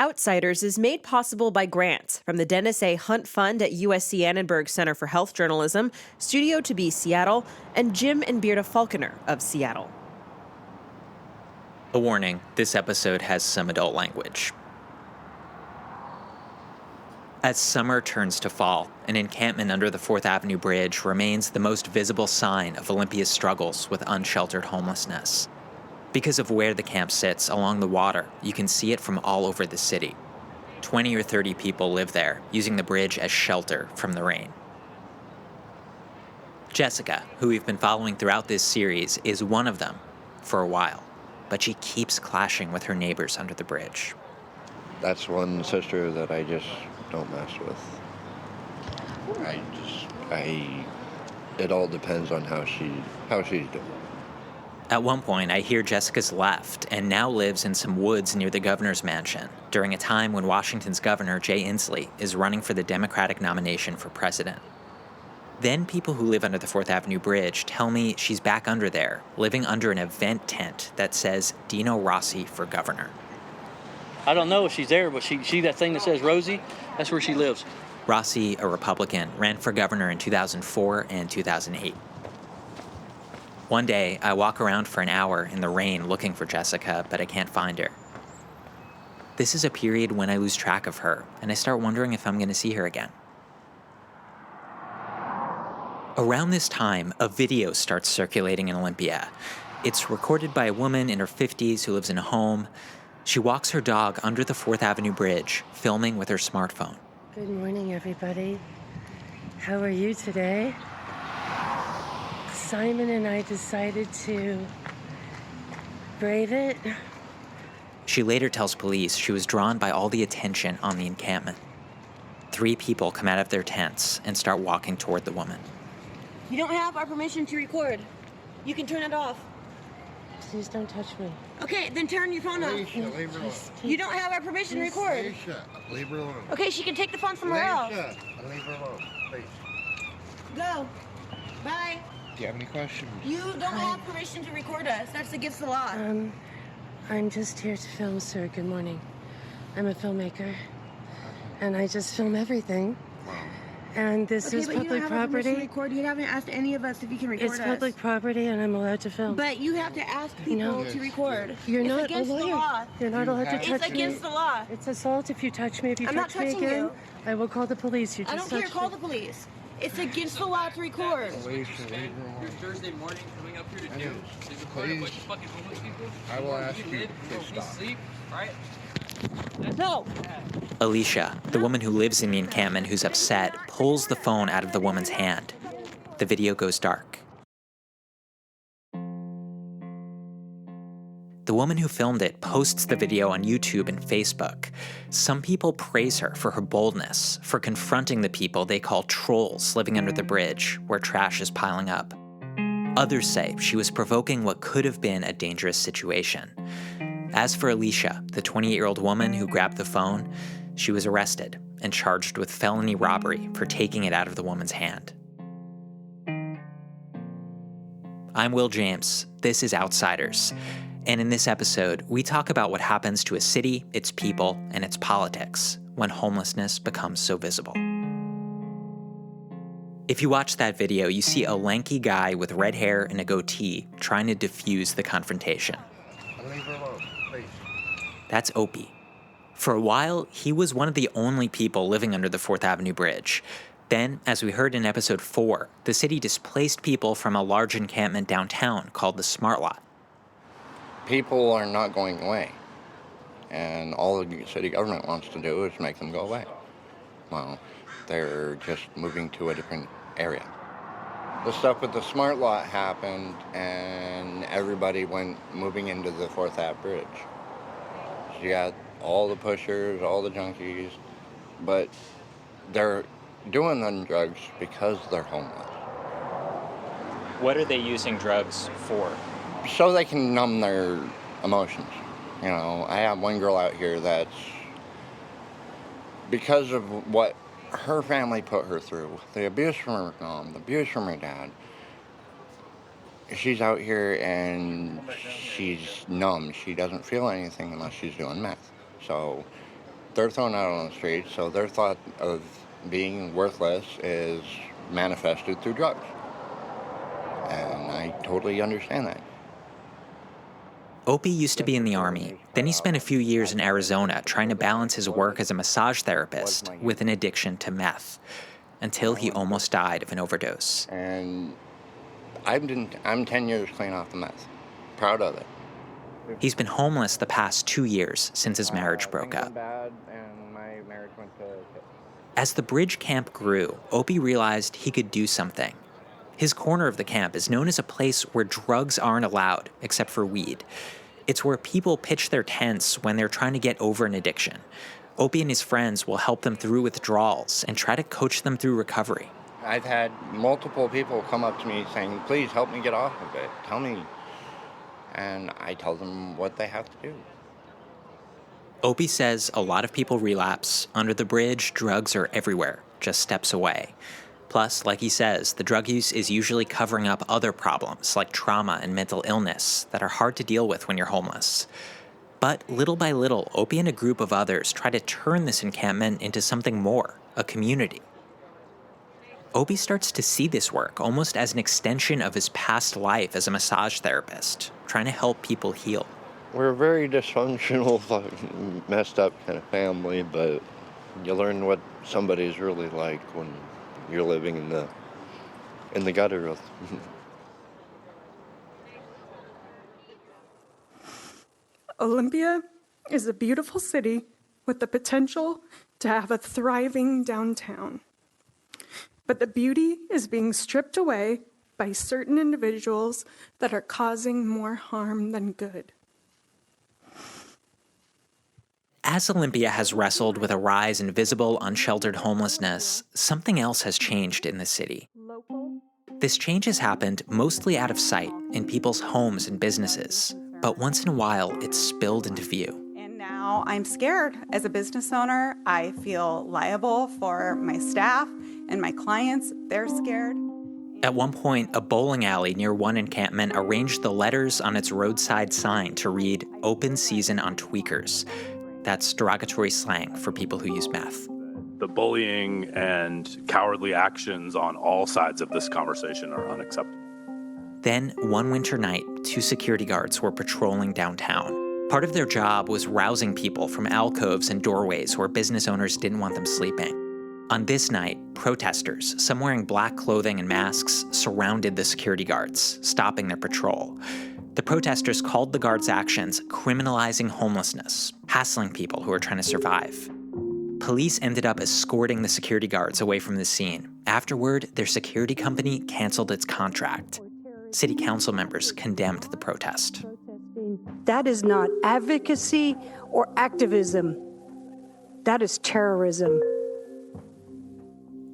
Outsiders is made possible by grants from the Dennis A. Hunt Fund at USC Annenberg Center for Health Journalism, Studio to Be Seattle, and Jim and Bearda Falconer of Seattle. A warning, this episode has some adult language. As summer turns to fall, an encampment under the 4th Avenue Bridge remains the most visible sign of Olympia's struggles with unsheltered homelessness. Because of where the camp sits along the water, you can see it from all over the city. 20 or 30 people live there, using the bridge as shelter from the rain. Jessica, who we've been following throughout this series, is one of them for a while, but she keeps clashing with her neighbors under the bridge. That's one sister that I just don't mess with. It all depends on how she's doing. At one point, I hear Jessica's left and now lives in some woods near the governor's mansion during a time when Washington's governor, Jay Inslee, is running for the Democratic nomination for president. Then people who live under the 4th Avenue Bridge tell me she's back under there, living under an event tent that says Dino Rossi for governor. I don't know if she's there, but she that thing that says Rosie, that's where she lives. Rossi, a Republican, ran for governor in 2004 and 2008. One day, I walk around for an hour in the rain looking for Jessica, but I can't find her. This is a period when I lose track of her, and I start wondering if I'm going to see her again. Around this time, a video starts circulating in Olympia. It's recorded by a woman in her 50s who lives in a home. She walks her dog under the 4th Avenue Bridge, filming with her smartphone. Good morning, everybody. How are you today? Simon and I decided to brave it. She later tells police she was drawn by all the attention on the encampment. 3 people come out of their tents and start walking toward the woman. You don't have our permission to record. You can turn it off. Please don't touch me. Okay, then turn your phone off. Leave her alone. You don't have our permission to record. Alicia, leave her alone. Okay, she can take the phone somewhere else. Alicia, leave her alone, please. Go. Bye. Do you have any questions? You don't have permission to record us. That's against the law. I'm just here to film, sir. Good morning. I'm a filmmaker, and I just film everything. Wow. And this is but you public don't have our permission to property. record. You haven't asked any of us if you can record It's us. public property, and I'm allowed to film. But you have to ask people to record. You're It's not a against the lawyer. law. You're not allowed to touch me. It's against the law. It's assault if you touch me. If you I'm not touch me touching again, you. I will call the police. You I just don't care. touched Call me. the police. It's against the law to record. Alicia, leave her alone. Thursday morning coming up here to do is record a bunch of fucking homeless people. I will ask you to to stop. sleep, right? No. Alicia, the woman who lives in the encampment who's upset, pulls the phone out of the woman's hand. The video goes dark. The woman who filmed it posts the video on YouTube and Facebook. Some people praise her for her boldness, for confronting the people they call trolls living under the bridge, where trash is piling up. Others say she was provoking what could have been a dangerous situation. As for Alicia, the 28-year-old woman who grabbed the phone, she was arrested and charged with felony robbery for taking it out of the woman's hand. I'm Will James. This is Outsiders. And in this episode, we talk about what happens to a city, its people, and its politics when homelessness becomes so visible. If you watch that video, you see a lanky guy with red hair and a goatee trying to defuse the confrontation. Leave her alone, please. That's Opie. For a while, he was one of the only people living under the 4th Avenue Bridge. Then, as we heard in episode 4, the city displaced people from a large encampment downtown called the Smart Lot. People are not going away, and all the city government wants to do is make them go away. Well, they're just moving to a different area. The stuff with the Smart Lot happened, and everybody went moving into the 4th Ave Bridge. So you got all the pushers, all the junkies, but they're doing them drugs because they're homeless. What are they using drugs for? So they can numb their emotions. You know, I have one girl out here that's, because of what her family put her through, the abuse from her mom, the abuse from her dad, she's out here and she's numb. She doesn't feel anything unless she's doing meth. So They're thrown out on the street, so their thought of being worthless is manifested through drugs. And I totally understand that. Opie used to be in the Army. Then he spent a few years in Arizona trying to balance his work as a massage therapist with an addiction to meth, until he almost died of an overdose. And I'm 10 years clean off the meth. Proud of it. He's been homeless the past 2 years since his marriage broke up. As the bridge camp grew, Opie realized he could do something. His corner of the camp is known as a place where drugs aren't allowed, except for weed. It's where people pitch their tents when they're trying to get over an addiction. Opie and his friends will help them through withdrawals and try to coach them through recovery. I've had multiple people come up to me saying, please help me get off of it. Tell me. And I tell them what they have to do. Opie says a lot of people relapse. Under the bridge, drugs are everywhere, just steps away. Plus, like he says, the drug use is usually covering up other problems like trauma and mental illness that are hard to deal with when you're homeless. But little by little, Opie and a group of others try to turn this encampment into something more, a community. Opie starts to see this work almost as an extension of his past life as a massage therapist, trying to help people heal. We're a very dysfunctional, messed up kind of family, but you learn what somebody's really like when you're living in the gutter with. Olympia is a beautiful city with the potential to have a thriving downtown. But the beauty is being stripped away by certain individuals that are causing more harm than good. As Olympia has wrestled with a rise in visible, unsheltered homelessness, something else has changed in the city. This change has happened mostly out of sight in people's homes and businesses, but once in a while, it's spilled into view. And now I'm scared. As a business owner, I feel liable for my staff and my clients. They're scared. At one point, a bowling alley near one encampment arranged the letters on its roadside sign to read, "Open season on tweakers." That's derogatory slang for people who use meth. The bullying and cowardly actions on all sides of this conversation are unacceptable. Then, one winter night, 2 security guards were patrolling downtown. Part of their job was rousing people from alcoves and doorways where business owners didn't want them sleeping. On this night, protesters, some wearing black clothing and masks, surrounded the security guards, stopping their patrol. The protesters called the guards' actions criminalizing homelessness, hassling people who are trying to survive. Police ended up escorting the security guards away from the scene. Afterward, their security company canceled its contract. City council members condemned the protest. That is not advocacy or activism. That is terrorism.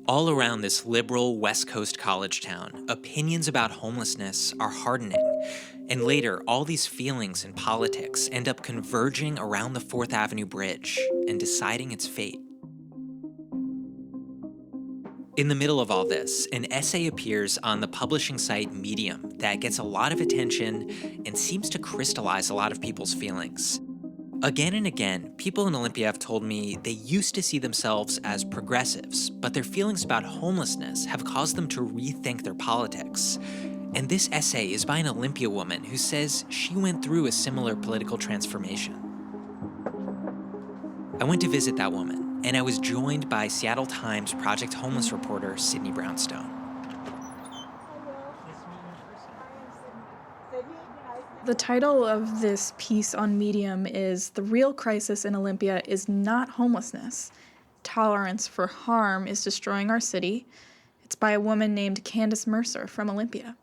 All around this liberal West Coast college town, opinions about homelessness are hardening. And later, all these feelings and politics end up converging around the 4th Avenue Bridge and deciding its fate. In the middle of all this, an essay appears on the publishing site Medium that gets a lot of attention and seems to crystallize a lot of people's feelings. Again and again, people in Olympia have told me they used to see themselves as progressives, but their feelings about homelessness have caused them to rethink their politics. And this essay is by an Olympia woman who says she went through a similar political transformation. I went to visit that woman, and I was joined by Seattle Times Project Homeless reporter Sydney Brownstone. The title of this piece on Medium is "The Real Crisis in Olympia is Not Homelessness. Tolerance for Harm is Destroying Our City." It's by a woman named Candace Mercer from Olympia.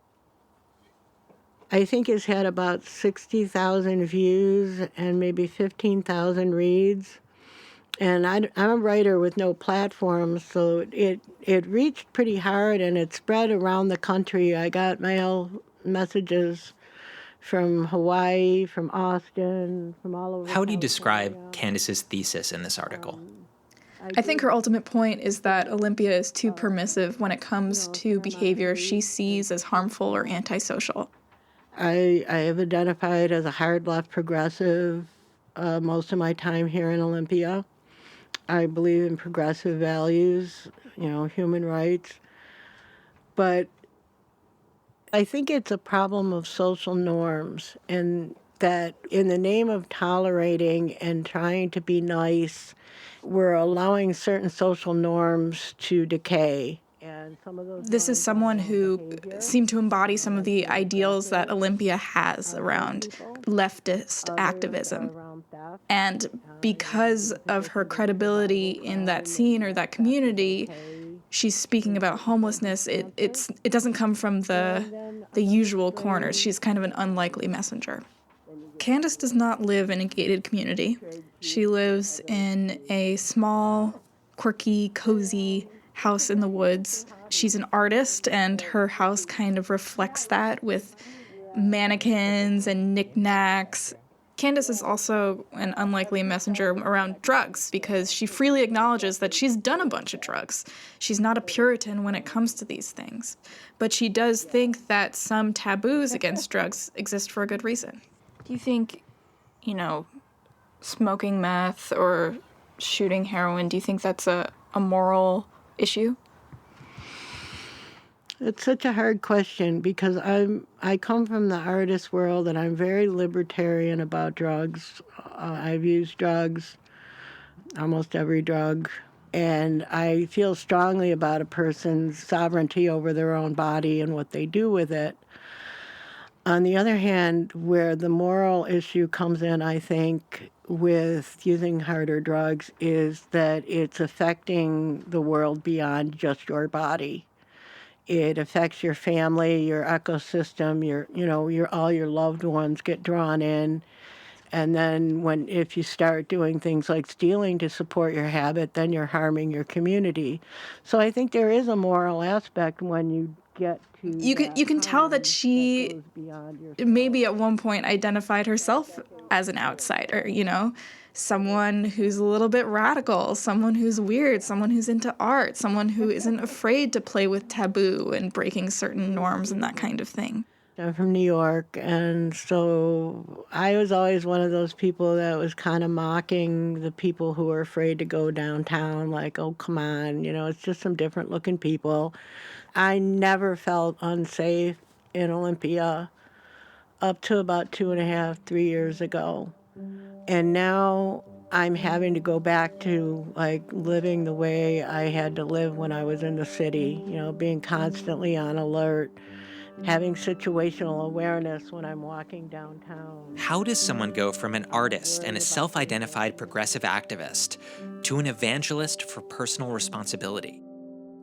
I think it's had about 60,000 views and maybe 15,000 reads. And I'm a writer with no platform, so it reached pretty hard and it spread around the country. I got mail messages from Hawaii, from Austin, from all over. How do you describe Candace's thesis in this article? I think her ultimate point is that Olympia is too permissive when it comes to behavior she sees as harmful or antisocial. I have identified as a hard left progressive most of my time here in Olympia. I believe in progressive values, human rights. But I think it's a problem of social norms, and that in the name of tolerating and trying to be nice, we're allowing certain social norms to decay. And some of those This is someone who seemed to embody some of the ideals that Olympia has around leftist activism. And because of her credibility in that scene or that community, she's speaking about homelessness. It doesn't come from the usual corners. She's kind of an unlikely messenger. Candace does not live in a gated community. She lives in a small, quirky, cozy house in the woods. She's an artist, and her house kind of reflects that with mannequins and knickknacks. Candace is also an unlikely messenger around drugs because she freely acknowledges that she's done a bunch of drugs. She's not a Puritan when it comes to these things, but she does think that some taboos against drugs exist for a good reason. Do you think, smoking meth or shooting heroin, do you think that's a moral issue? It's such a hard question because I come from the artist world and I'm very libertarian about drugs. I've used drugs, almost every drug, and I feel strongly about a person's sovereignty over their own body and what they do with it. On the other hand, where the moral issue comes in, I think, with using harder drugs is that it's affecting the world beyond just your body. It affects your family, your ecosystem, all your loved ones get drawn in. And then if you start doing things like stealing to support your habit, then you're harming your community. So I think there is a moral aspect when you get to you can tell that she maybe at one point identified herself as an outsider, someone who's a little bit radical, someone who's weird, someone who's into art, someone who isn't afraid to play with taboo and breaking certain norms and that kind of thing. I'm from New York, and so I was always one of those people that was kind of mocking the people who were afraid to go downtown, like, oh, come on, it's just some different looking people. I never felt unsafe in Olympia up to about 2.5, 3 years ago. And now I'm having to go back to living the way I had to live when I was in the city, being constantly on alert, having situational awareness when I'm walking downtown. How does someone go from an artist and a self-identified progressive activist to an evangelist for personal responsibility?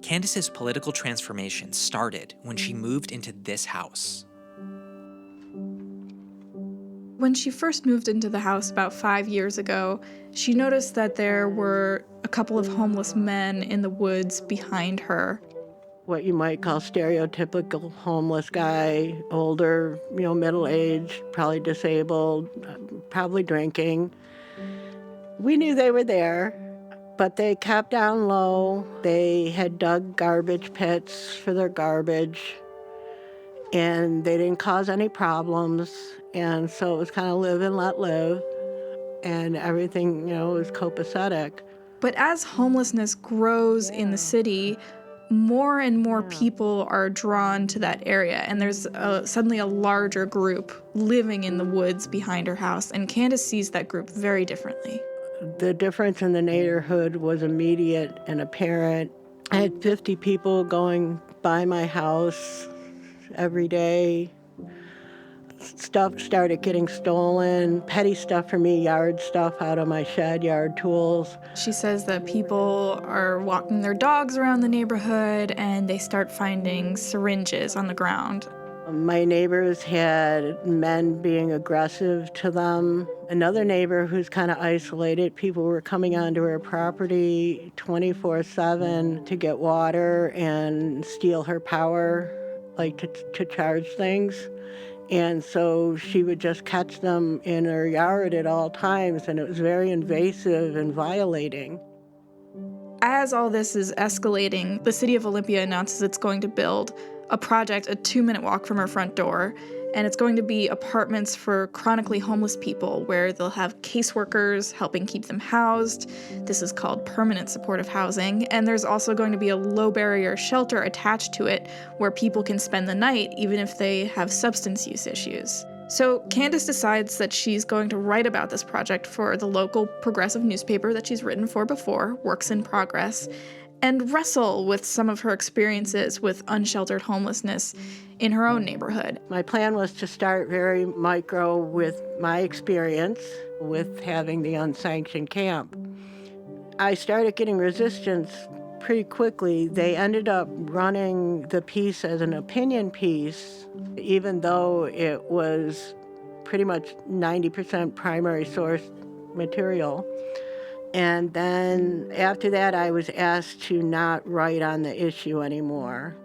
Candace's political transformation started when she moved into this house. When she first moved into the house about 5 years ago, she noticed that there were a couple of homeless men in the woods behind her. What you might call stereotypical homeless guy, older, middle-aged, probably disabled, probably drinking. We knew they were there, but they kept down low. They had dug garbage pits for their garbage, and they didn't cause any problems. And so it was kind of live and let live, and everything, was copacetic. But as homelessness grows in the city, more and more people are drawn to that area, and there's suddenly a larger group living in the woods behind her house, and Candace sees that group very differently. The difference in the neighborhood was immediate and apparent. I had 50 people going by my house every day. Stuff started getting stolen, petty stuff for me, yard stuff out of my shed, yard tools. She says that people are walking their dogs around the neighborhood and they start finding syringes on the ground. My neighbors had men being aggressive to them. Another neighbor who's kind of isolated, people were coming onto her property 24/7 to get water and steal her power, to charge things. And so she would just catch them in her yard at all times, and it was very invasive and violating. As all this is escalating, the city of Olympia announces it's going to build a project a 2-minute walk from her front door, And it's going to be apartments for chronically homeless people where they'll have caseworkers helping keep them housed. This is called permanent supportive housing. And there's also going to be a low-barrier shelter attached to it where people can spend the night even if they have substance use issues. So Candace decides that she's going to write about this project for the local progressive newspaper that she's written for before, Works in Progress, and wrestle with some of her experiences with unsheltered homelessness in her own neighborhood. My plan was to start very micro with my experience with having the unsanctioned camp. I started getting resistance pretty quickly. They ended up running the piece as an opinion piece, even though it was pretty much 90% primary source material. And then after that, I was asked to not write on the issue anymore.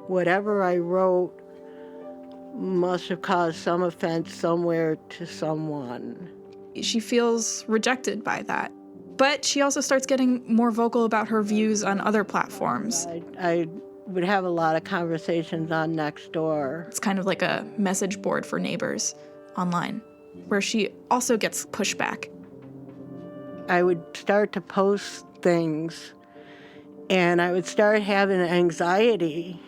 Whatever I wrote must have caused some offense somewhere to someone. She feels rejected by that. But she also starts getting more vocal about her views on other platforms. I would have a lot of conversations on Nextdoor. It's kind of like a message board for neighbors online, where she also gets pushback. I would start to post things, and I would start having anxiety,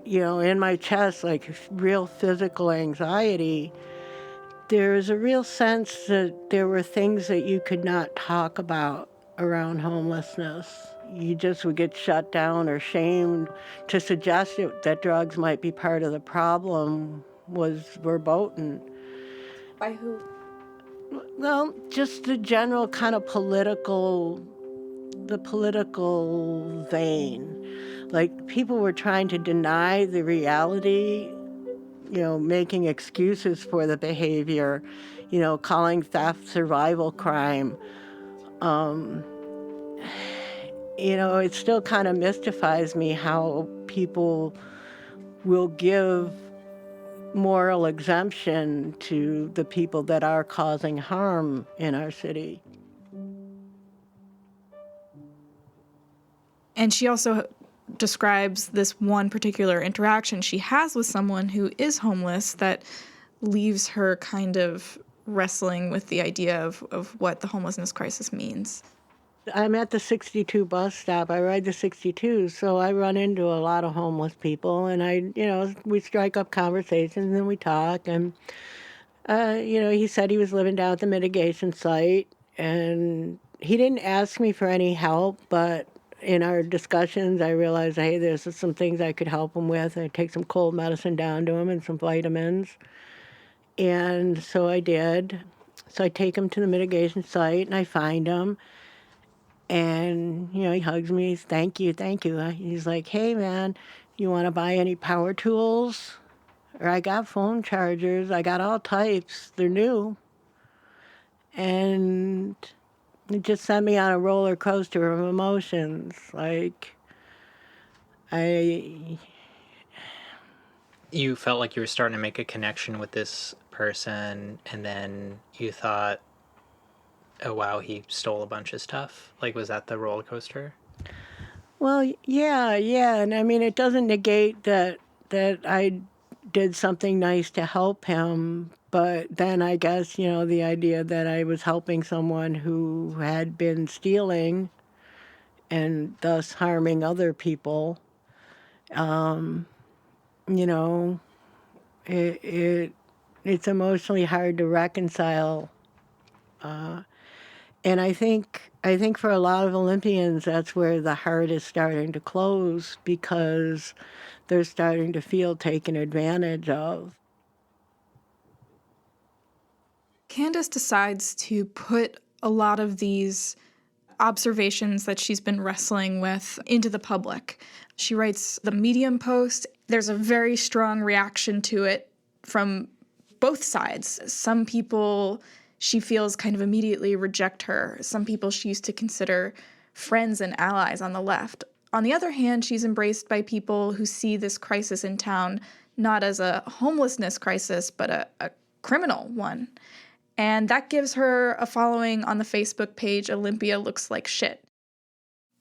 in my chest, like real physical anxiety. There was a real sense that there were things that you could not talk about around homelessness. You just would get shut down or shamed. To suggest that drugs might be part of the problem was verboten. By who? Well, just the general kind of political vein. Like, people were trying to deny the reality, making excuses for the behavior, calling theft survival crime. It still kind of mystifies me how people will give moral exemption to the people that are causing harm in our city. And she also describes this one particular interaction she has with someone who is homeless that leaves her kind of wrestling with the idea of what the homelessness crisis means. I'm at the 62 bus stop. I ride the 62, so I run into a lot of homeless people, and we strike up conversations and we talk. And, he said he was living down at the mitigation site, and he didn't ask me for any help, but in our discussions, I realized, hey, there's some things I could help him with. I take some cold medicine down to him and some vitamins. And so I did. So I take him to the mitigation site, and I find him. And, he hugs me. He's, thank you. He's like, hey, man, you want to buy any power tools? Or I got phone chargers. I got all types. They're new. And it just sent me on a roller coaster of emotions. Like, You felt like you were starting to make a connection with this person, and then you thought, oh, wow, he stole a bunch of stuff? Like, was that the roller coaster? Well, yeah. And I mean, it doesn't negate that I did something nice to help him. But then I guess, the idea that I was helping someone who had been stealing and thus harming other people, it's emotionally hard to reconcile. And I think for a lot of Olympians, that's where the heart is starting to close, because they're starting to feel taken advantage of. Candace decides to put a lot of these observations that she's been wrestling with into the public. She writes the Medium post. There's a very strong reaction to it from both sides. Some people she feels kind of immediately reject her. Some people she used to consider friends and allies on the left. On the other hand, she's embraced by people who see this crisis in town not as a homelessness crisis, but a criminal one. And that gives her a following on the Facebook page, Olympia Looks Like Shit.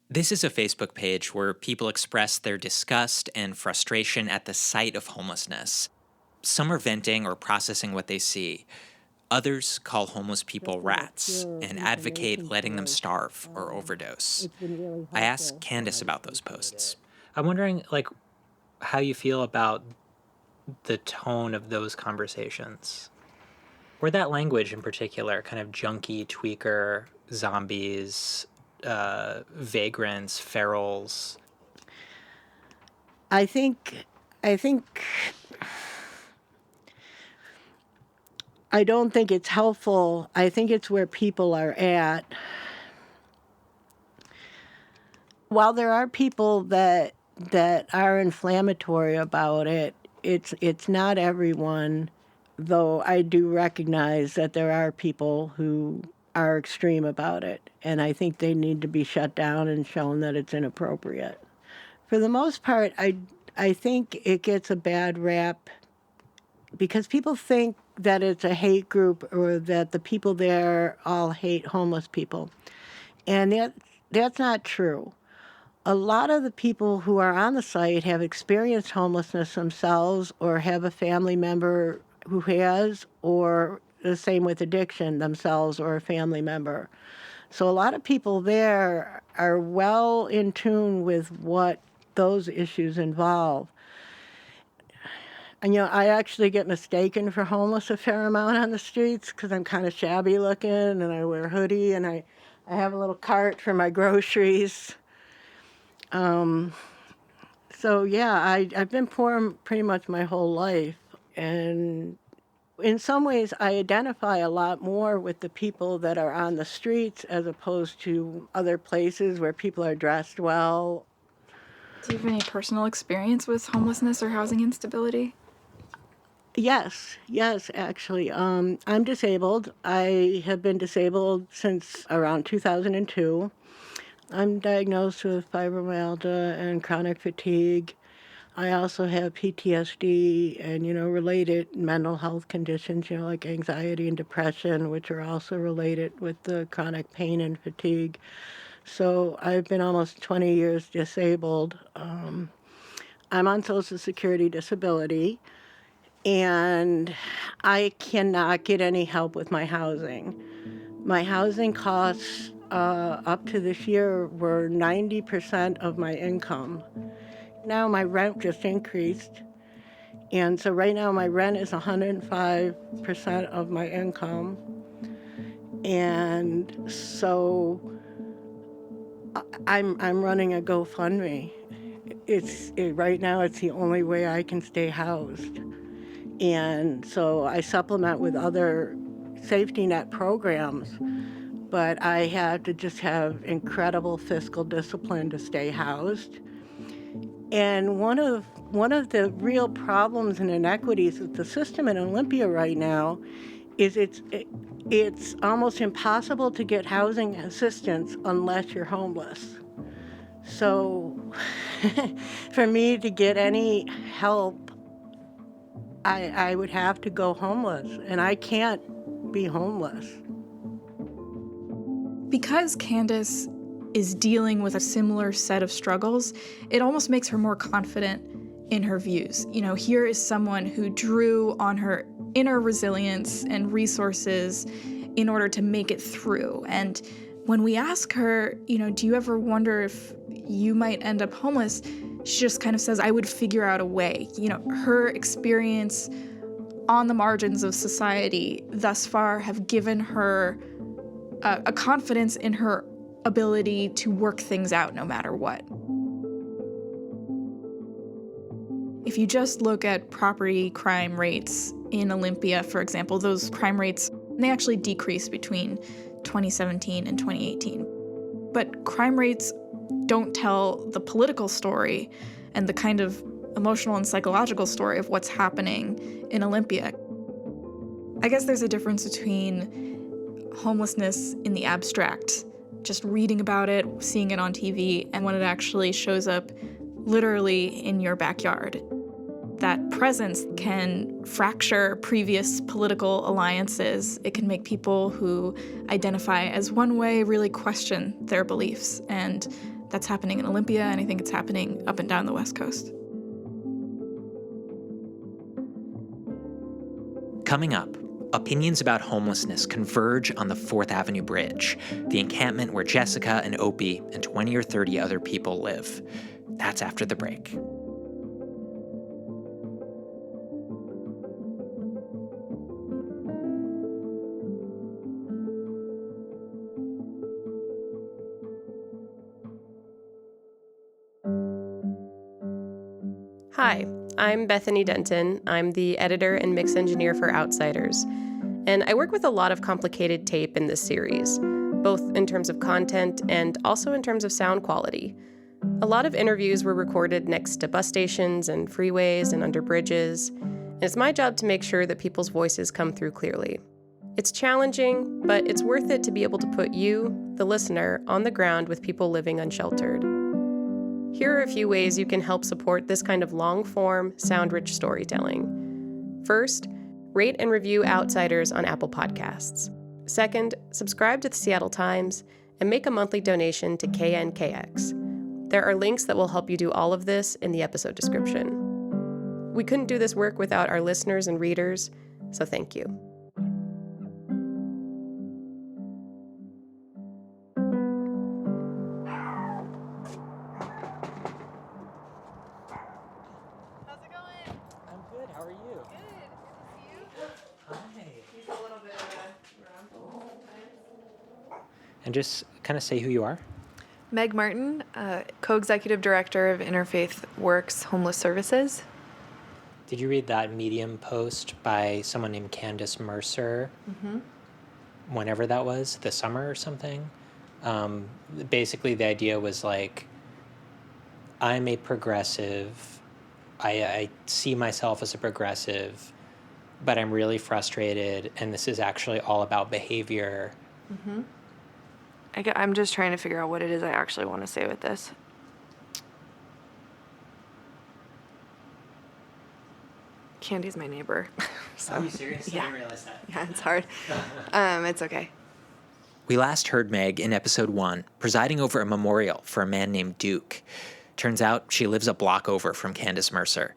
This is a Facebook page where people express their disgust and frustration at the sight of homelessness. Some are venting or processing what they see. Others call homeless people rats and advocate letting them starve or overdose. I asked Candace about those posts. I'm wondering, like, how you feel about the tone of those conversations. Or that language in particular, kind of junkie, tweaker, zombies, vagrants, ferals. I think I don't think it's helpful. I think it's where people are at. While there are people that are inflammatory about it, it's not everyone, though I do recognize that there are people who are extreme about it, and I think they need to be shut down and shown that it's inappropriate. For the most part, I think it gets a bad rap because people think that it's a hate group or that the people there all hate homeless people. And that's not true. A lot of the people who are on the site have experienced homelessness themselves or have a family member who has, or the same with addiction themselves or a family member. So a lot of people there are well in tune with what those issues involve. And, I actually get mistaken for homeless a fair amount on the streets because I'm kind of shabby looking and I wear a hoodie and I have a little cart for my groceries. So, yeah, I've been poor pretty much my whole life. And in some ways, I identify a lot more with the people that are on the streets as opposed to other places where people are dressed well. Do you have any personal experience with homelessness or housing instability? Yes, actually. I'm disabled. I have been disabled since around 2002. I'm diagnosed with fibromyalgia and chronic fatigue. I also have PTSD and, related mental health conditions, like anxiety and depression, which are also related with the chronic pain and fatigue. So I've been almost 20 years disabled. I'm on Social Security disability. And I cannot get any help with my housing. My housing costs up to this year were 90% of my income. Now my rent just increased. And so right now my rent is 105% of my income. And so I'm running a GoFundMe. Right now it's the only way I can stay housed. And so I supplement with other safety net programs, but I have to just have incredible fiscal discipline to stay housed. And one of the real problems and inequities with the system in Olympia right now is it's almost impossible to get housing assistance unless you're homeless. So for me to get any help, I would have to go homeless, and I can't be homeless. Because Candace is dealing with a similar set of struggles, it almost makes her more confident in her views. Here is someone who drew on her inner resilience and resources in order to make it through. And when we ask her, do you ever wonder if you might end up homeless? She just kind of says, I would figure out a way. Her experience on the margins of society thus far have given her a confidence in her ability to work things out no matter what. If you just look at property crime rates in Olympia, for example, those crime rates, they actually decreased between 2017 and 2018. But crime rates don't tell the political story and the kind of emotional and psychological story of what's happening in Olympia. I guess there's a difference between homelessness in the abstract, just reading about it, seeing it on TV, and when it actually shows up literally in your backyard. That presence can fracture previous political alliances. It can make people who identify as one way really question their beliefs. And that's happening in Olympia, and I think it's happening up and down the West Coast. Coming up, opinions about homelessness converge on the 4th Avenue Bridge, the encampment where Jessica and Opie and 20 or 30 other people live. That's after the break. Hi, I'm Bethany Denton. I'm the editor and mix engineer for Outsiders. And I work with a lot of complicated tape in this series, both in terms of content and also in terms of sound quality. A lot of interviews were recorded next to bus stations and freeways and under bridges. And it's my job to make sure that people's voices come through clearly. It's challenging, but it's worth it to be able to put you, the listener, on the ground with people living unsheltered. Here are a few ways you can help support this kind of long-form, sound-rich storytelling. First, rate and review Outsiders on Apple Podcasts. Second, subscribe to the Seattle Times and make a monthly donation to KNKX. There are links that will help you do all of this in the episode description. We couldn't do this work without our listeners and readers, so thank you. And just kind of say who you are. Meg Martin, co-executive director of Interfaith Works Homeless Services. Did you read that Medium post by someone named Candace Mercer? Mm-hmm. Whenever that was, this summer or something? Basically, the idea was like, I'm a progressive. I see myself as a progressive, but I'm really frustrated, and this is actually all about behavior. Mm-hmm. I'm just trying to figure out what it is I actually want to say with this. Candy's my neighbor. So, Are you serious? Yeah. I didn't realize that. Yeah, it's hard. It's okay. We last heard Meg in episode 1, presiding over a memorial for a man named Duke. Turns out she lives a block over from Candace Mercer.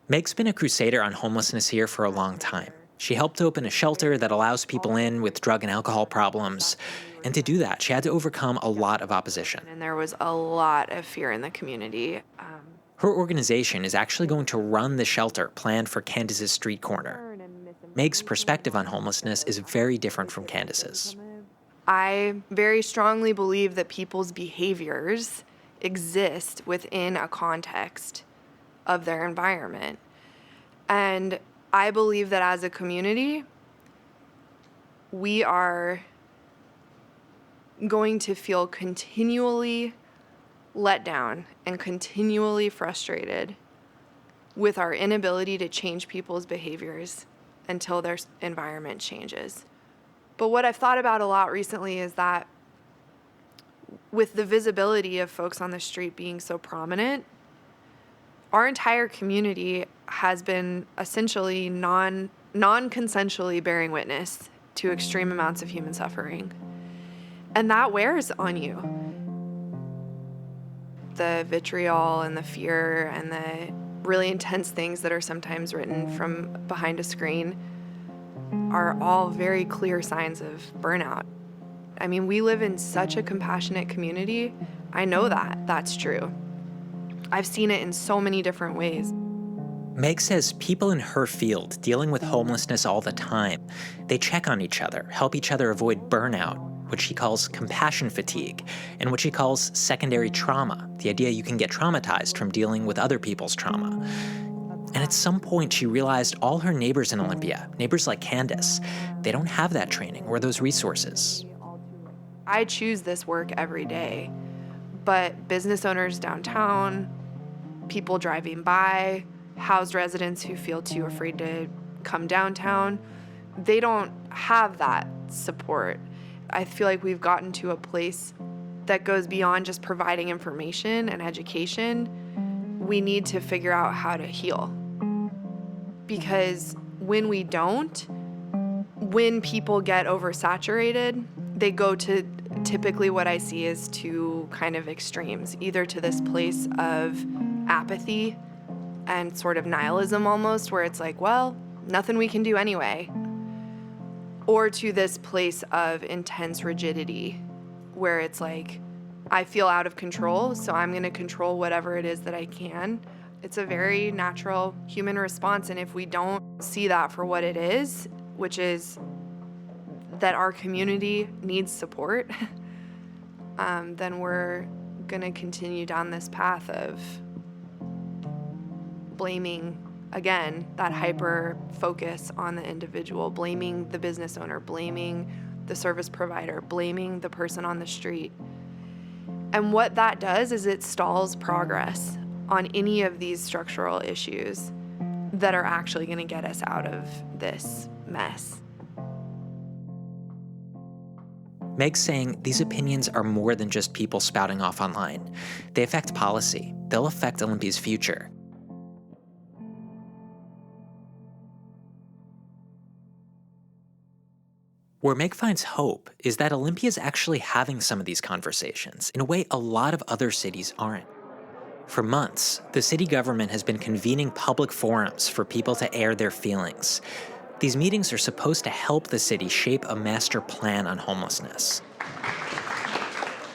Meg's been a crusader on homelessness here for a long time. She helped open a shelter that allows people in with drug and alcohol problems. And to do that, she had to overcome a lot of opposition. And there was a lot of fear in the community. Her organization is actually going to run the shelter planned for Candace's street corner. Meg's perspective on homelessness is very different from Candace's. I very strongly believe that people's behaviors exist within a context of their environment. And I believe that as a community, we are going to feel continually let down and continually frustrated with our inability to change people's behaviors until their environment changes. But what I've thought about a lot recently is that with the visibility of folks on the street being so prominent, our entire community has been essentially non-consensually bearing witness to extreme amounts of human suffering. And that wears on you. The vitriol and the fear and the really intense things that are sometimes written from behind a screen are all very clear signs of burnout. I mean, we live in such a compassionate community. I know that that's true. I've seen it in so many different ways. Meg says people in her field dealing with homelessness all the time, they check on each other, help each other avoid burnout, which she calls compassion fatigue, and what she calls secondary trauma, the idea you can get traumatized from dealing with other people's trauma. And at some point, she realized all her neighbors in Olympia, neighbors like Candace, they don't have that training or those resources. I choose this work every day, but business owners downtown, people driving by, housed residents who feel too afraid to come downtown, they don't have that support. I feel like we've gotten to a place that goes beyond just providing information and education. We need to figure out how to heal. Because when we don't, when people get oversaturated, they go to typically what I see is two kind of extremes, either to this place of apathy and sort of nihilism almost, where it's like, well, nothing we can do anyway. Or to this place of intense rigidity where it's like, I feel out of control, so I'm going to control whatever it is that I can. It's a very natural human response, and if we don't see that for what it is, which is that our community needs support, then we're going to continue down this path of blaming, again, that hyper focus on the individual, blaming the business owner, blaming the service provider, blaming the person on the street. And what that does is it stalls progress on any of these structural issues that are actually going to get us out of this mess. Meg's saying these opinions are more than just people spouting off online. They affect policy. They'll affect Olympia's future. Where Meg finds hope is that Olympia's actually having some of these conversations in a way a lot of other cities aren't. For months, the city government has been convening public forums for people to air their feelings. These meetings are supposed to help the city shape a master plan on homelessness.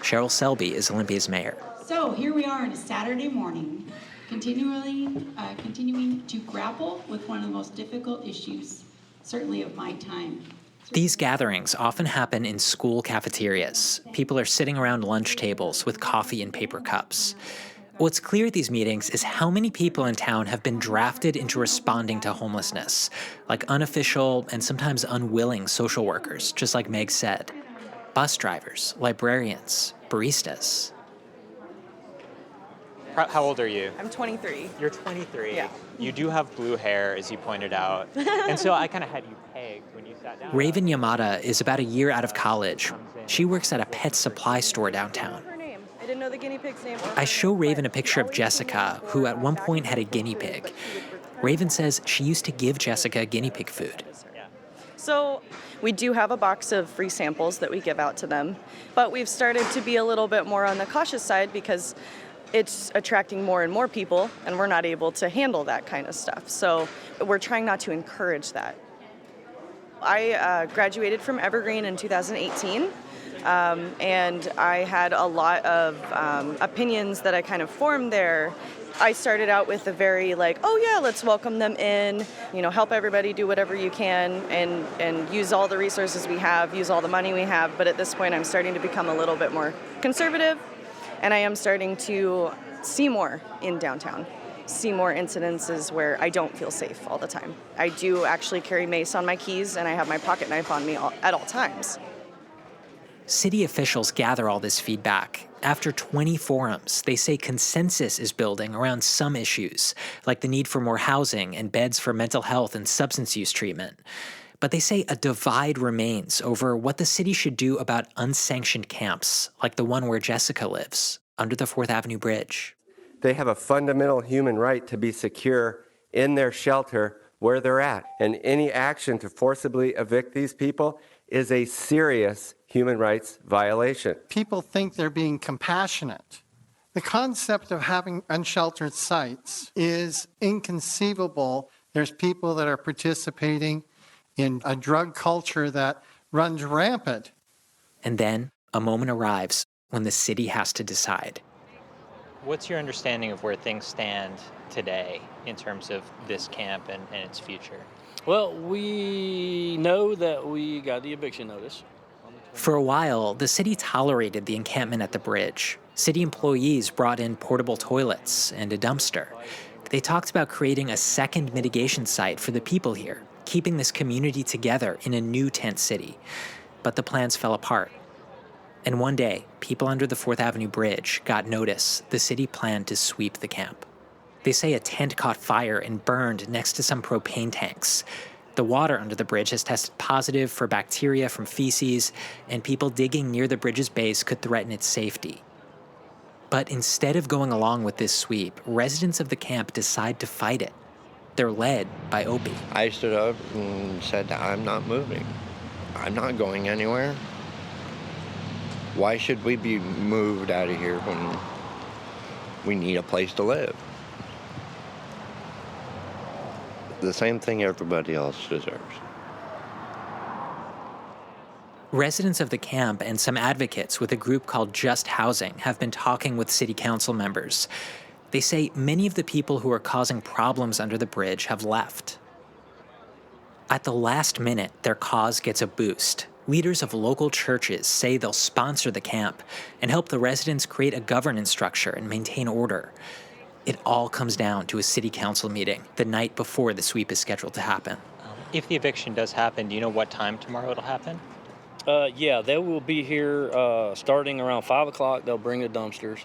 Cheryl Selby is Olympia's mayor. So here we are on a Saturday morning, continuing to grapple with one of the most difficult issues, certainly of my time. These gatherings often happen in school cafeterias. People are sitting around lunch tables with coffee and paper cups. What's clear at these meetings is how many people in town have been drafted into responding to homelessness, like unofficial and sometimes unwilling social workers, just like Meg said. Bus drivers, librarians, baristas. How old are you? I'm 23. You're 23. Yeah. You do have blue hair, as you pointed out. And so I kind of had you pegged when you sat down. Raven Yamada is about a year out of college. She works at a pet supply store downtown. I didn't know the guinea pig's name. I show Raven a picture of Jessica, who at one point had a guinea pig. Raven says she used to give Jessica guinea pig food. So we do have a box of free samples that we give out to them, but we've started to be a little bit more on the cautious side because it's attracting more and more people, and we're not able to handle that kind of stuff. So we're trying not to encourage that. I graduated from Evergreen in 2018, and I had a lot of opinions that I kind of formed there. I started out with a very let's welcome them in, help everybody do whatever you can and use all the resources we have, use all the money we have. But at this point, I'm starting to become a little bit more conservative, and I am starting to see more in downtown, see more incidences where I don't feel safe all the time. I do actually carry mace on my keys, and I have my pocket knife on me at all times. City officials gather all this feedback. After 20 forums, they say consensus is building around some issues, like the need for more housing and beds for mental health and substance use treatment. But they say a divide remains over what the city should do about unsanctioned camps, like the one where Jessica lives, under the 4th Avenue Bridge. They have a fundamental human right to be secure in their shelter where they're at. And any action to forcibly evict these people is a serious human rights violation. People think they're being compassionate. The concept of having unsheltered sites is inconceivable. There's people that are participating in a drug culture that runs rampant. And then a moment arrives when the city has to decide. What's your understanding of where things stand today in terms of this camp and its future? Well, we know that we got the eviction notice. For a while, the city tolerated the encampment at the bridge. City employees brought in portable toilets and a dumpster. They talked about creating a second mitigation site for the people here, keeping this community together in a new tent city. But the plans fell apart. And one day, people under the 4th Avenue Bridge got notice the city planned to sweep the camp. They say a tent caught fire and burned next to some propane tanks. The water under the bridge has tested positive for bacteria from feces, and people digging near the bridge's base could threaten its safety. But instead of going along with this sweep, residents of the camp decide to fight it. They're led by Opie. I stood up and said, I'm not moving. I'm not going anywhere. Why should we be moved out of here when we need a place to live? the same thing everybody else deserves. Residents of the camp and some advocates with a group called Just Housing have been talking with city council members. They say many of the people who are causing problems under the bridge have left. At the last minute, their cause gets a boost. Leaders of local churches say they'll sponsor the camp and help the residents create a governance structure and maintain order. It all comes down to a city council meeting the night before the sweep is scheduled to happen. If the eviction does happen, do you know what time tomorrow it'll happen? Yeah, they will be here starting around 5 o'clock. They'll bring the dumpsters.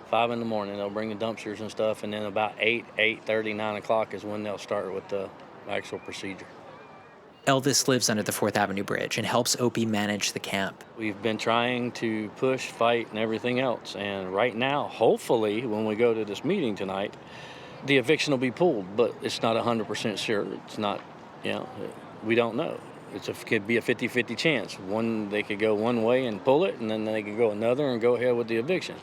5 in the morning, they'll bring the dumpsters and stuff. And then about 8:30, 9 o'clock is when they'll start with the actual procedure. Elvis lives under the 4th Avenue Bridge and helps Opie manage the camp. We've been trying to push, fight, and everything else. And right now, hopefully, when we go to this meeting tonight, the eviction will be pulled. But it's not 100% sure. It's not, we don't know. It could be a 50-50 chance. They could go one way and pull it, and then they could go another and go ahead with the eviction.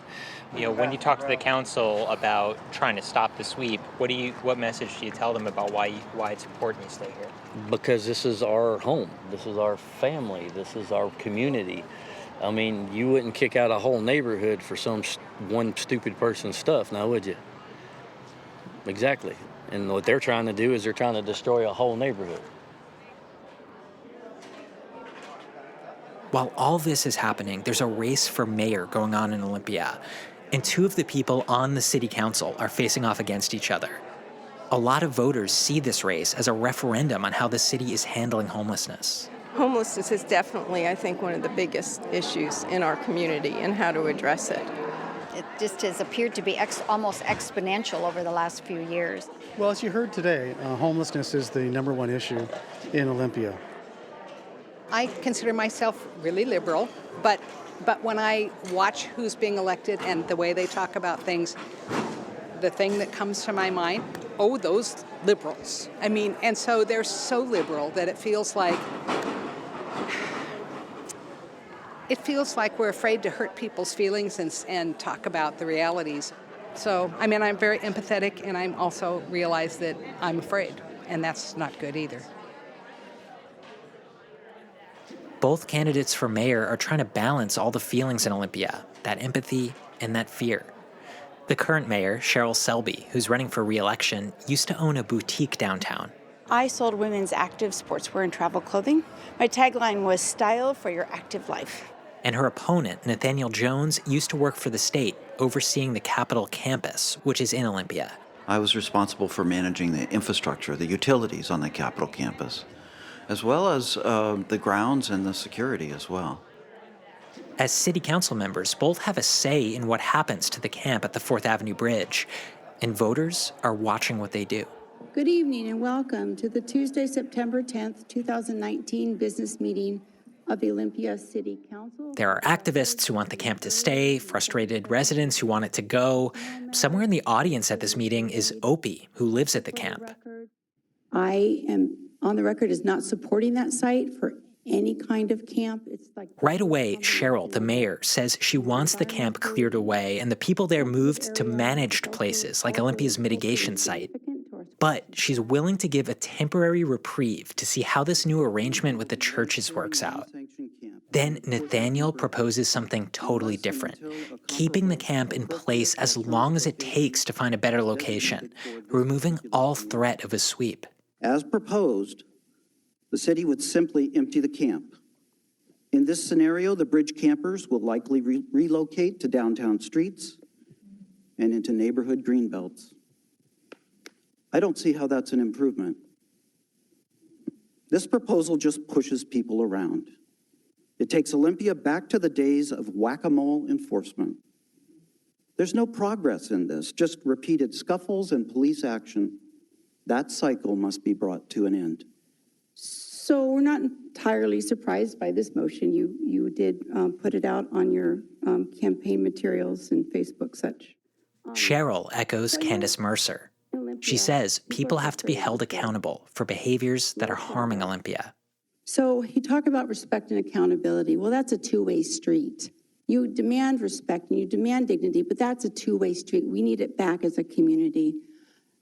When you talk to the council about trying to stop the sweep, what message do you tell them about why it's important you stay here? Because this is our home. This is our family. This is our community. I mean, you wouldn't kick out a whole neighborhood for one stupid person's stuff, now would you? Exactly. And what they're trying to do is they're trying to destroy a whole neighborhood. While all this is happening, there's a race for mayor going on in Olympia, and 2 of the people on the city council are facing off against each other. A lot of voters see this race as a referendum on how the city is handling homelessness. Homelessness is definitely, I think, one of the biggest issues in our community and how to address it. It just has appeared to be almost exponential over the last few years. Well, as you heard today, homelessness is the #1 issue in Olympia. I consider myself really liberal, but when I watch who's being elected and the way they talk about things, the thing that comes to my mind, those liberals. I mean, and so they're so liberal that it feels like we're afraid to hurt people's feelings and talk about the realities. So, I mean, I'm very empathetic, and I'm also realize that I'm afraid, and that's not good either. Both candidates for mayor are trying to balance all the feelings in Olympia, that empathy and that fear. The current mayor, Cheryl Selby, who's running for re-election, used to own a boutique downtown. I sold women's active sportswear and travel clothing. My tagline was "Style for your active life." And her opponent, Nathaniel Jones, used to work for the state, overseeing the Capitol campus, which is in Olympia. I was responsible for managing the infrastructure, the utilities on the Capitol campus, as well as the grounds and the security as well. As city council members, both have a say in what happens to the camp at the 4th Avenue Bridge, and voters are watching what they do. Good evening and welcome to the Tuesday, September 10th, 2019 business meeting of the Olympia City Council. There are activists who want the camp to stay, frustrated residents who want it to go. Somewhere in the audience at this meeting is Opie, who lives at the camp. I am on the record as not supporting that site for any kind of camp. Right away, Cheryl, the mayor, says she wants the camp cleared away and the people there moved to managed places like Olympia's mitigation site. But she's willing to give a temporary reprieve to see how this new arrangement with the churches works out. Then Nathaniel proposes something totally different, keeping the camp in place as long as it takes to find a better location, removing all threat of a sweep. As proposed, the city would simply empty the camp. In this scenario, the bridge campers will likely relocate to downtown streets and into neighborhood greenbelts. I don't see how that's an improvement. This proposal just pushes people around. It takes Olympia back to the days of whack-a-mole enforcement. There's no progress in this, just repeated scuffles and police action. That cycle must be brought to an end. So we're not entirely surprised by this motion. You did put it out on your campaign materials and Facebook such. Cheryl echoes Candace Mercer. She says people have to be held accountable for behaviors that are harming Olympia. So you talk about respect and accountability. Well, that's a two-way street. You demand respect and you demand dignity, but that's a two-way street. We need it back as a community.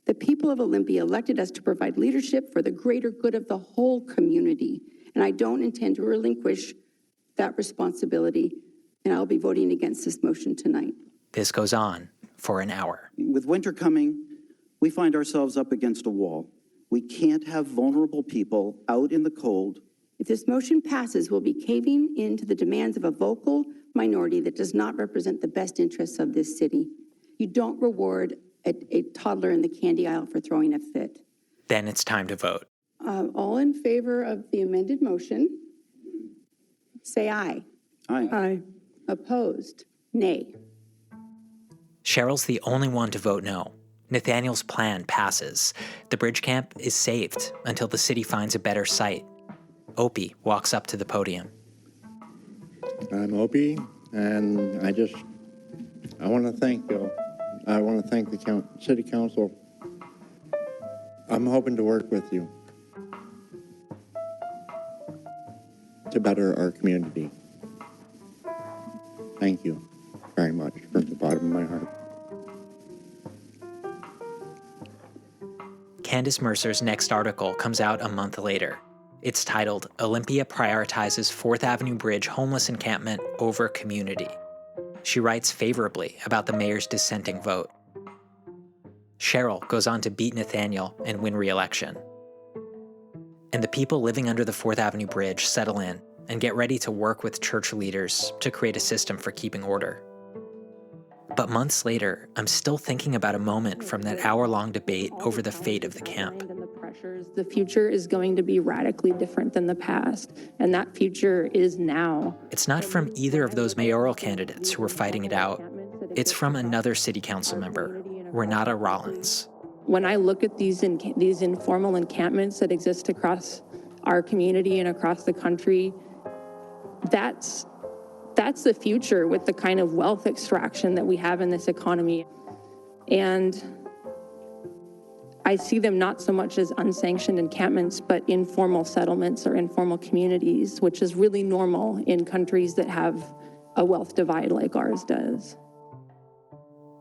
The people of Olympia elected us to provide leadership for the greater good of the whole community, and I don't intend to relinquish that responsibility, and I'll be voting against this motion tonight. This goes on for an hour. With winter coming, we find ourselves up against a wall. We can't have vulnerable people out in the cold. If this motion passes, we'll be caving in to the demands of a vocal minority that does not represent the best interests of this city. You don't reward a toddler in the candy aisle for throwing a fit. Then it's time to vote. All in favor of the amended motion, say aye. Aye. Aye. Opposed? Nay. Cheryl's the only one to vote no. Nathaniel's plan passes. The bridge camp is saved until the city finds a better site. Opie walks up to the podium. I'm Opie, and I want to thank Bill. I want to thank the city council. I'm hoping to work with you to better our community. Thank you very much from the bottom of my heart. Candace Mercer's next article comes out a month later. It's titled, Olympia Prioritizes 4th Avenue Bridge Homeless Encampment Over Community. She writes favorably about the mayor's dissenting vote. Cheryl goes on to beat Nathaniel and win re-election. And the people living under the 4th Avenue Bridge settle in and get ready to work with church leaders to create a system for keeping order. But months later, I'm still thinking about a moment from that hour-long debate over the fate of the camp. The future is going to be radically different than the past, and that future is now. It's not from either of those mayoral candidates who are fighting it out. It's from another city council member, Renata Rollins. When I look at these informal encampments that exist across our community and across the country, that's the future with the kind of wealth extraction that we have in this economy. And I see them not so much as unsanctioned encampments, but informal settlements or informal communities, which is really normal in countries that have a wealth divide like ours does.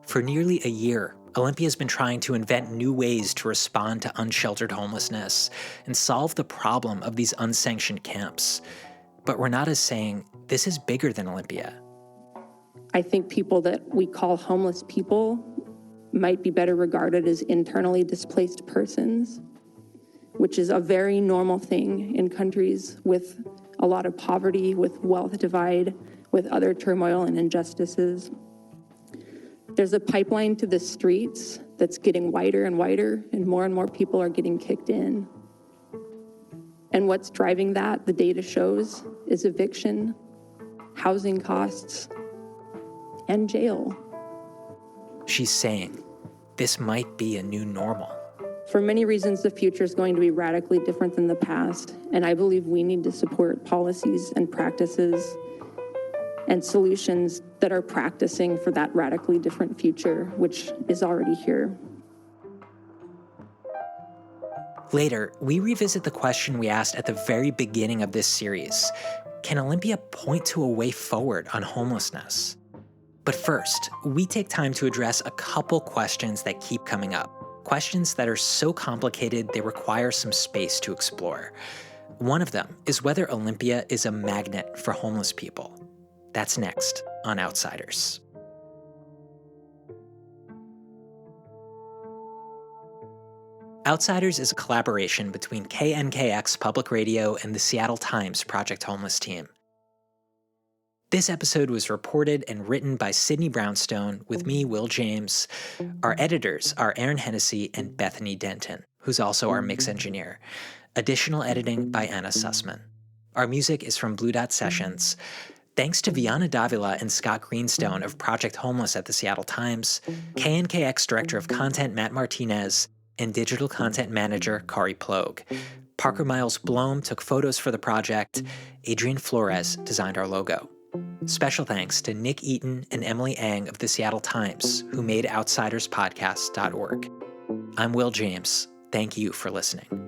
For nearly a year, Olympia's been trying to invent new ways to respond to unsheltered homelessness and solve the problem of these unsanctioned camps. But Renata's saying this is bigger than Olympia. I think people that we call homeless people might be better regarded as internally displaced persons, which is a very normal thing in countries with a lot of poverty, with wealth divide, with other turmoil and injustices. There's a pipeline to the streets that's getting wider and wider, and more people are getting kicked in. And what's driving that, the data shows, is eviction, housing costs, and jail. She's saying this might be a new normal. For many reasons, the future is going to be radically different than the past, and I believe we need to support policies and practices and solutions that are practicing for that radically different future, which is already here. Later, we revisit the question we asked at the very beginning of this series. Can Olympia point to a way forward on homelessness? But first, we take time to address a couple questions that keep coming up. Questions that are so complicated they require some space to explore. One of them is whether Olympia is a magnet for homeless people. That's next on Outsiders. Outsiders is a collaboration between KNKX Public Radio and the Seattle Times Project Homeless team. This episode was reported and written by Sydney Brownstone with me, Will James. Our editors are Aaron Hennessy and Bethany Denton, who's also our mix engineer. Additional editing by Anna Sussman. Our music is from Blue Dot Sessions. Thanks to Viana Davila and Scott Greenstone of Project Homeless at the Seattle Times, KNKX Director of Content Matt Martinez, and Digital Content Manager Kari Plogue. Parker Miles Blome took photos for the project. Adrian Flores designed our logo. Special thanks to Nick Eaton and Emily Ang of the Seattle Times, who made OutsidersPodcast.org. I'm Will James. Thank you for listening.